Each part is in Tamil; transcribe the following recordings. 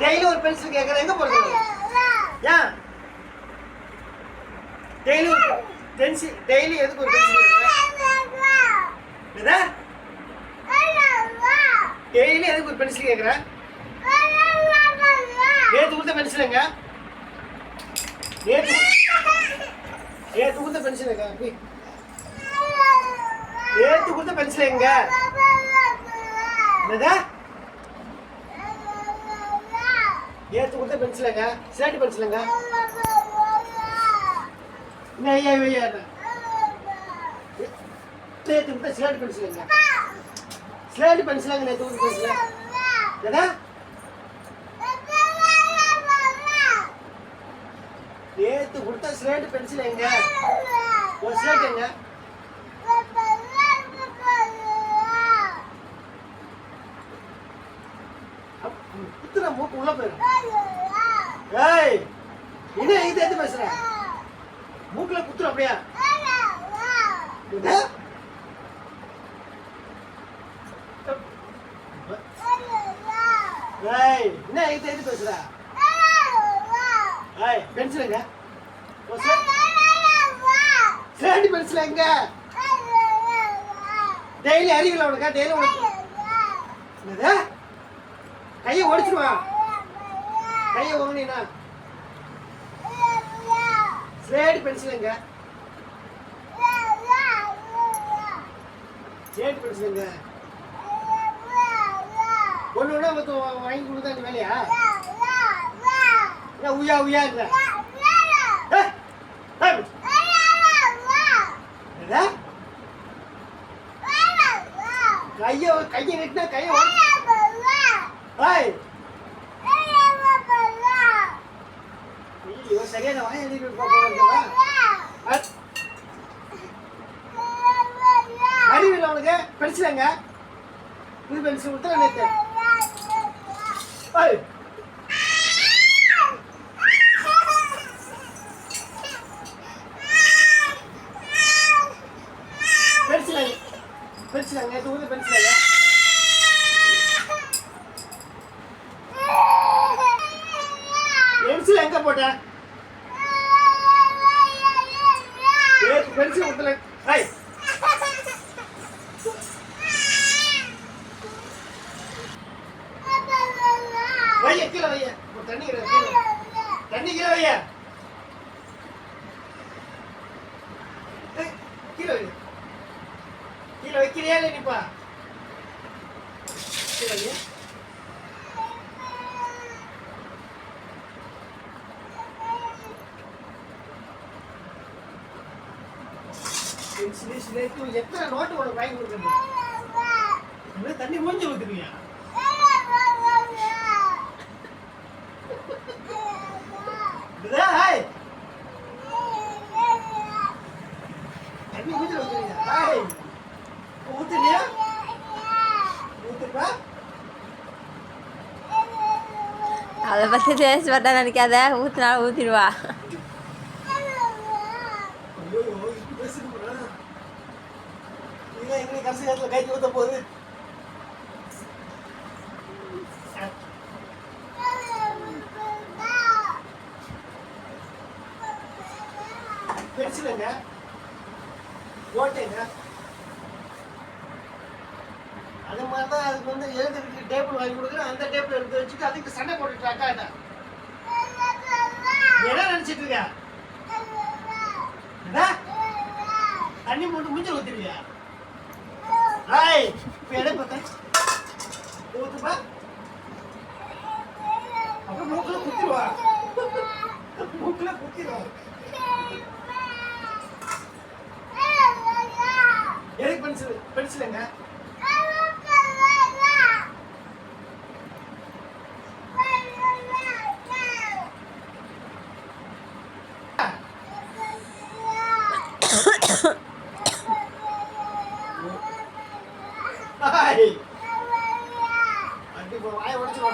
டெய்லி ஒரு பென்சில் கேட்குறேன், எங்கே போகிறது? ஏன் டெய்லி எதுக்கு ஒரு பென்சில் கேட்குறேன்? டெய்லி எதுக்கு ஒரு பென்சில் கேட்குறேன்? நேற்று கொடுத்த பென்சில் எங்க? நேற்று கொடுத்த பென்சில் எங்க? நேற்று கொடுத்த பென்சில் எங்க? என்னதா? நேற்று கொடுத்த பென்சில் எங்க? ஸ்லேட் பென்சில் எங்க? நேற்று கொடுத்த ஸ்லேட் பென்சில் எங்க? ஸ்லேட் பென்சில் எங்க? நேற்று கொடுத்த பென்சில் என்னதா? நேற்று கொடுத்த ஸ்லேட் பென்சில் எங்க? ஒரு ஸ்லேட் எங்க? குத்துற மூக்கு உள்ள போயிரு. ஏய், என்ன இது எது பேசுற? மூக்குல குத்துற அப்படியா? ஏய், என்ன இது எது பேசுற? ஏய், பென்சில் எங்க? ஸ்லேட் பென்சில் எங்க? டெய்லி அறிவில உனக்கா? டெய்லி உனக்கு என்னது? கையை ஒடிச்சிருவா. கையை வாங்கினா ஸ்லேட் பென்சில் எங்க? ஸ்லேட் பென்சில் எங்க? ஒன்று ஒன்றா வாங்கி கொடுத்தா இந்த வேலையா? உயா உயா இல்ல கையை நெட்டினா கையை சரியான வாய் அறிவில்லை உனக்கு? பென்சில் எங்க? இது பென்சில் கொடுத்தா நேற்று பென்சில் நேற்று கொடுத்த பென்சில் பென்சில் எங்க போட்ட? பென்சில் கொடுத்தல. வைய கீழே வைய. தண்ணி கீழே வைய. கீழே வைய. கீழே வைக்கிறியா இல்லை நிப்பா? கீழே வைய. எத்தனை நோட்டு உனக்கு வாங்கி கொடுக்குறது? தண்ணி மூஞ்சி ஊத்துறியா? தண்ணி மூஞ்சி ஊத்துறியா? ஊத்துப்பா. அதை பற்றி பேசப்பட்டா நினைக்காத, ஊற்றினாலும் ஊற்றிடுவா. கடைசி நேரத்தில் கைக்கு ஊத்த போகுது. பென்சில் எங்க? ஓட்டைங்க? அது மாதிரி தான் அதுக்கு வந்து எழுதுறதுக்கு டேபிள் வாங்கி கொடுக்குறேன். அந்த டேபிள் எடுத்து வச்சுட்டு அதுக்கு சண்டை போட்டுட்டு அக்காட்ட என்ன நினைச்சிட்டு இருக்க? தண்ணி போட்டு மூஞ்சல் ஊத்திருவியா? இப்ப எடை பார்த்தேன் ஊத்துப்பா. அப்புறம் மூக்குல குத்திடுவா. எதுக்கு பென்சில் எங்க? வாய உடைச்சிருவா.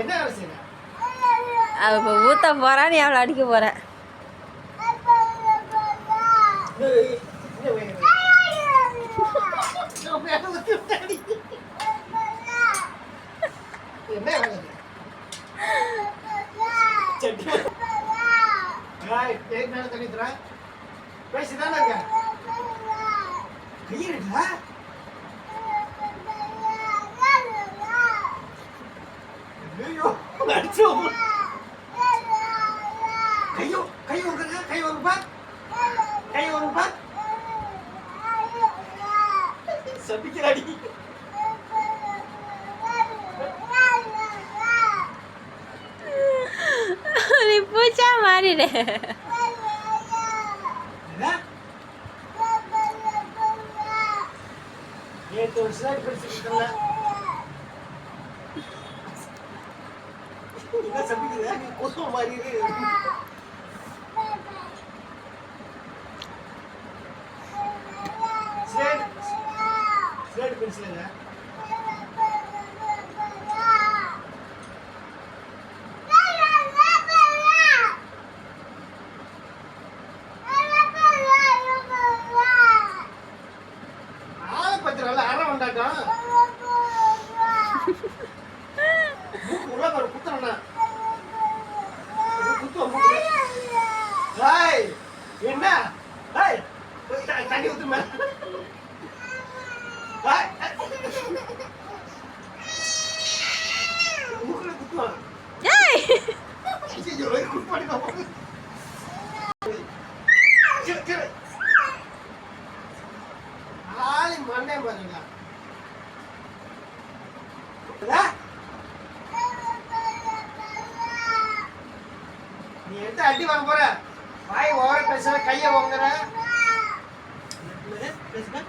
என்ன வேலை செய்யற? அவ இப்போ ஊற்ற போறா, நீ அவளை அடிக்க போற. அடிச்சு கையோ கை வாங்குங்க கை வாங்குப்பா கை வாங்குப்பா சபிக்கிறாடி நீ பூச்சா மாறிடு. நேற்று ஒரு ஸ்லைட் படிச்சுருக்கல என்ன சபிக்குது நீ கொசு மாதிரி ஸ்லைட் பென்சிலுங்க பத்திரம்ல அரை வந்தாட்டம் மூக்கு உள்ள பாரு குத்துறா குத்துவ ஹாய் என்ன ஹாய் தண்ணி ஊத்துமா ஹாய் மூக்குல குத்துவான் ஏய் ஐயோ குத்து பண்ணி ஆளி மண்டே பாருங்க நீ எடுத்து அடி வாங்க போற வாய் ஓவர பேசுற கைய வாங்குற பேசுங்க